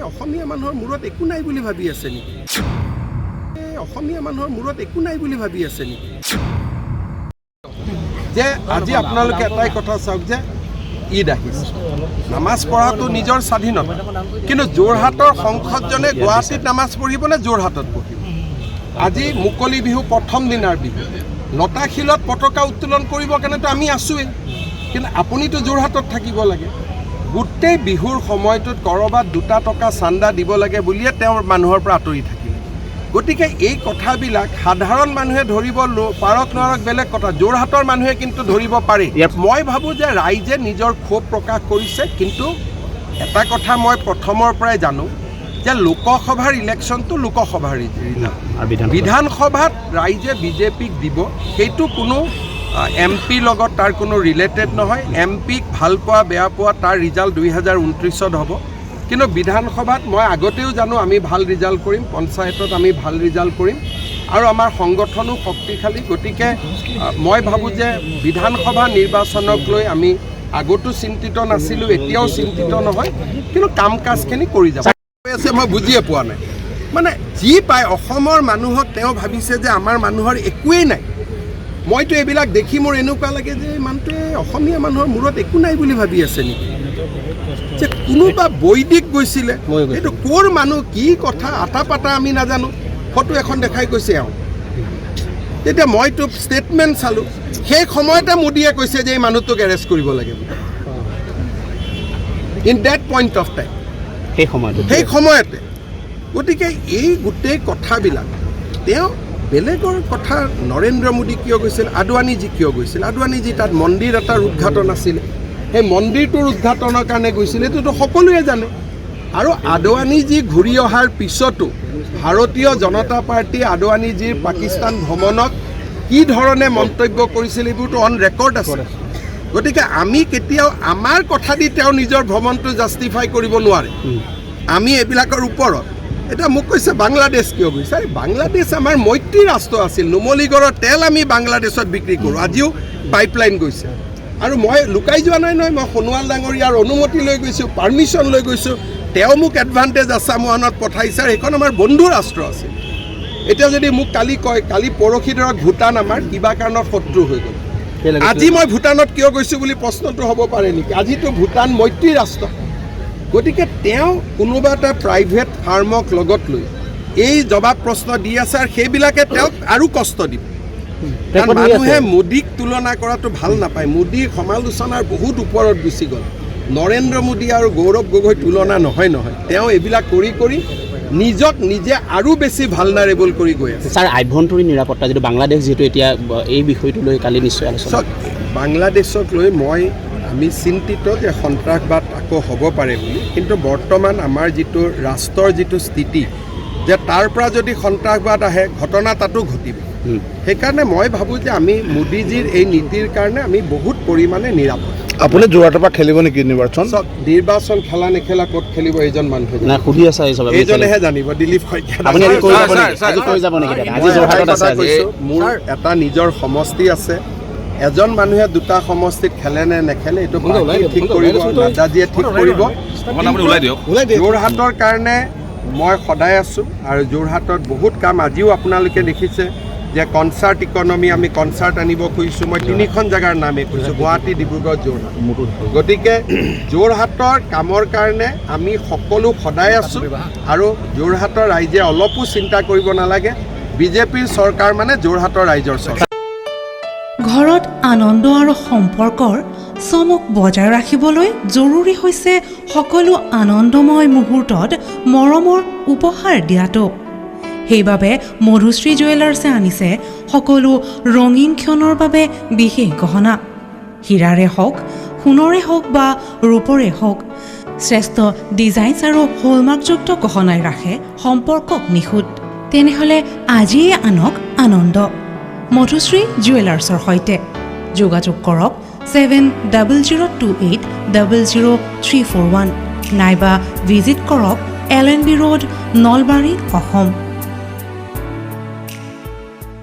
অসমীয়া মানুহৰ মূৰত একো নাই বুলি ভাবি আছে নেকি? অসমীয়া মানুহৰ মূৰত একো নাই বুলি ভাবি আছে নেকি? যে আজি আপোনালোকে এটাই কথা চাওক যে ঈদ আহিছে, নামাজ পঢ়াটো নিজৰ স্বাধীনতা, কিন্তু যোৰহাটৰ সংসদজনে গুৱাহাটীত নামাজ পঢ়িব নে যোৰহাটত পঢ়িব? আজি মুকলি বিহু প্ৰথম দিনাৰ বিহু, লতাশিলত পতাকা উত্তোলন কৰিব কাৰণেতো আমি আছোৱেই, কিন্তু আপুনিতো যোৰহাটত থাকিব লাগে। গোটেই বিহুৰ সময়টোত ক'ৰবাত 2 টকা চান্দা দিব লাগে বুলিয়ে তেওঁৰ মানুহৰ পৰা আঁতৰি থাকিলে। গতিকে এই কথাবিলাক সাধাৰণ মানুহে ধৰিব পাৰক নোৱাৰক বেলেগ কথা, যোৰহাটৰ মানুহে কিন্তু ধৰিব পাৰে। মই ভাবোঁ যে ৰাইজে নিজৰ ক্ষোভ প্ৰকাশ কৰিছে, কিন্তু এটা কথা মই প্ৰথমৰ পৰাই জানো যে লোকসভাৰ ইলেকশ্যনটো লোকসভাৰ ৰিজাল্ট, বিধানসভাত ৰাইজে বিজেপিক দিব, সেইটো কোনো এমপিৰ লগত তাৰ কোনো ৰিলেটেড নহয়। এমপিক ভাল পোৱা বেয়া পোৱা তাৰ ৰিজাল্ট 2029ত হ'ব, কিন্তু বিধানসভাত মই আগতেও জানো আমি ভাল ৰিজাল্ট কৰিম, পঞ্চায়তত আমি ভাল ৰিজাল্ট কৰিম আৰু আমাৰ সংগঠনো শক্তিশালী। গতিকে মই ভাবোঁ যে বিধানসভা নিৰ্বাচনক লৈ আমি আগতো চিন্তিত নাছিলোঁ, এতিয়াও চিন্তিত নহয়, কিন্তু কাম কাজখিনি কৰি যাব আছে। মই বুজিয়ে পোৱা নাই, মানে যি পায় অসমৰ মানুহক তেওঁ ভাবিছে যে আমাৰ মানুহৰ একোৱেই নাই। মইতো এইবিলাক দেখি মোৰ এনেকুৱা লাগে যে মানুহটোৱে অসমীয়া মানুহৰ মূৰত একো নাই বুলি ভাবি আছে নেকি? যে কোনোবা বৈদিক গৈছিলে, এইটো ক'ৰ মানুহ কি কথা আটা পাতা আমি নাজানো, ফটো এখন দেখাই কৈছে এওঁ। তেতিয়া মইতো ষ্টেটমেণ্ট চালোঁ, সেই সময়তে মোদীয়ে কৈছে যে এই মানুহটোক এৰেষ্ট কৰিব লাগে in that point of time, সেই সময়তে। গতিকে এই গোটেই কথাবিলাক তেওঁ বেলেগৰ কথা, নৰেন্দ্ৰ মোদী কিয় গৈছিল, আদৱানীজী কিয় গৈছিল, আদৱানীজী তাত মন্দিৰ এটাৰ উদ্ঘাটন আছিলে, সেই মন্দিৰটোৰ উদ্ঘাটনৰ কাৰণে গৈছিল, এইটোতো সকলোৱে জানে। আৰু আদৱানীজী ঘূৰি অহাৰ পিছতো ভাৰতীয় জনতা পাৰ্টী আদৱানীজীৰ পাকিস্তান ভ্ৰমণক কি ধৰণে মন্তব্য কৰিছিল এইবোৰতো অন ৰেকৰ্ড আছে। গতিকে আমি কেতিয়াও আমাৰ কথা দি তেওঁ নিজৰ ভ্ৰমণটো জাষ্টিফাই কৰিব নোৱাৰে, আমি এইবিলাকৰ ওপৰত। এতিয়া মোক কৈছে বাংলাদেশ কিয় গৈছে? বাংলাদেশ আমাৰ মৈত্ৰী ৰাষ্ট্ৰ আছিল, নুমলীগড়ৰ তেল আমি বাংলাদেশত বিক্ৰী কৰোঁ, আজিও পাইপলাইন গৈছে। আৰু মই লুকাই যোৱা নাই নহয়, মই সোণোৱাল ডাঙৰীয়াৰ অনুমতি লৈ গৈছোঁ, পাৰ্মিশ্যন লৈ গৈছোঁ, তেওঁ মোক এডভান্টেজ আছাম ওৱানত পঠাইছে, আৰু সেইখন আমাৰ বন্ধু ৰাষ্ট্ৰ আছিল। এতিয়া যদি মোক কালি কয়, কালি পৰহি ধৰক ভূটান আমাৰ কিবা কাৰণত শত্ৰু হৈ গ'ল, আজি মই ভূটানত কিয় গৈছোঁ বুলি প্ৰশ্নটো হ'ব পাৰে নেকি? আজিতো ভূটান মৈত্ৰী ৰাষ্ট্ৰ। গতিকে তেওঁ কোনোবা এটা প্ৰাইভেট ফাৰ্মক লগত লৈ এই জবাব প্ৰশ্ন দি আছে, আৰু সেইবিলাকে তেওঁক আৰু কষ্ট দিব। কাৰণ মানুহে মোদীক তুলনা কৰাটো ভাল নাপায়, মোদীৰ সমালোচনাৰ বহুত ওপৰত গুচি গ'ল। নৰেন্দ্ৰ মোদী আৰু গৌৰৱ গগৈ তুলনা নহয়, তেওঁ এইবিলাক কৰি কৰি নিজক নিজে আৰু বেছি ভালনাৰেবল কৰি গৈ আছে। ছাৰ, আভ্যন্তৰীণ নিৰাপত্তা যিটো বাংলাদেশ যিহেতু এতিয়া এই বিষয়টো লৈ কালি নিশ্চয় আলোচনা, বাংলাদেশক লৈ আমি চিন্তিত যে সন্ত্ৰাসবাদ আকৌ হ'ব পাৰে বুলি, কিন্তু বৰ্তমান আমাৰ যিটো ৰাষ্ট্ৰৰ যিটো স্থিতি, যে তাৰ পৰা যদি সন্ত্ৰাসবাদ আহে ঘটনা তাতো ঘটিব। সেইকাৰণে মই ভাবোঁ যে আমি মোদীজীৰ এই নীতিৰ কাৰণে আমি বহুত পৰিমাণে নিৰাপদ। আপুনি যোৰহাটৰ পৰা খেলিব নেকি নিৰ্বাচন? নিৰ্বাচন খেলা নেখেলা ক'ত খেলিব এইজন মানুহে সুধি আছে, এইজনেহে জানিব। দিলীপ শইকীয়া, মোৰ এটা নিজৰ সমষ্টি আছে, এজন মানুহে 2টা সমষ্টিত খেলে নে নেখেলে এইটো ঠিক কৰিব, নাড্ডাজীয়ে ঠিক কৰিব। যোৰহাটৰ কাৰণে মই সদায় আছোঁ, আৰু যোৰহাটত বহুত কাম আজিও আপোনালোকে দেখিছে যে কনচাৰ্ট ইকনমি, আমি কনচাৰ্ট আনিব খুজিছোঁ। মই 3খন জেগাৰ নামেই কৈছোঁ, গুৱাহাটী, ডিব্ৰুগড়, যোৰহাট। গতিকে যোৰহাটৰ কামৰ কাৰণে আমি সকলো সদায় আছোঁ, আৰু যোৰহাটৰ ৰাইজে অলপো চিন্তা কৰিব নালাগে, বিজেপিৰ চৰকাৰ মানে যোৰহাটৰ ৰাইজৰ চৰকাৰ। ঘৰত আনন্দ আৰু সম্পৰ্কৰ চমক বজাই ৰাখিবলৈ জৰুৰী হৈছে সকলো আনন্দময় মুহূৰ্তত মৰমৰ উপহাৰ দিয়াটো। সেইবাবে মধুশ্ৰী জুৱেলাৰ্ছে আনিছে সকলো ৰঙীন ক্ষণৰ বাবে বিশেষ গহনা। হীৰাৰে হওক, সোণৰে হওক বা ৰূপৰে হওক, শ্ৰেষ্ঠ ডিজাইনছ আৰু হলমাৰ্কযুক্ত গহনাই ৰাখে সম্পৰ্কক নিখুঁত। তেনেহ'লে আজিয়ে আনক আনন্দ মধুশ্ৰী জুৱেলাৰ্ছৰ সৈতে। যোগাযোগ কৰক 7028000341 নাইবা ভিজিট কৰক LNB ৰোড, নলবাৰী, অসম।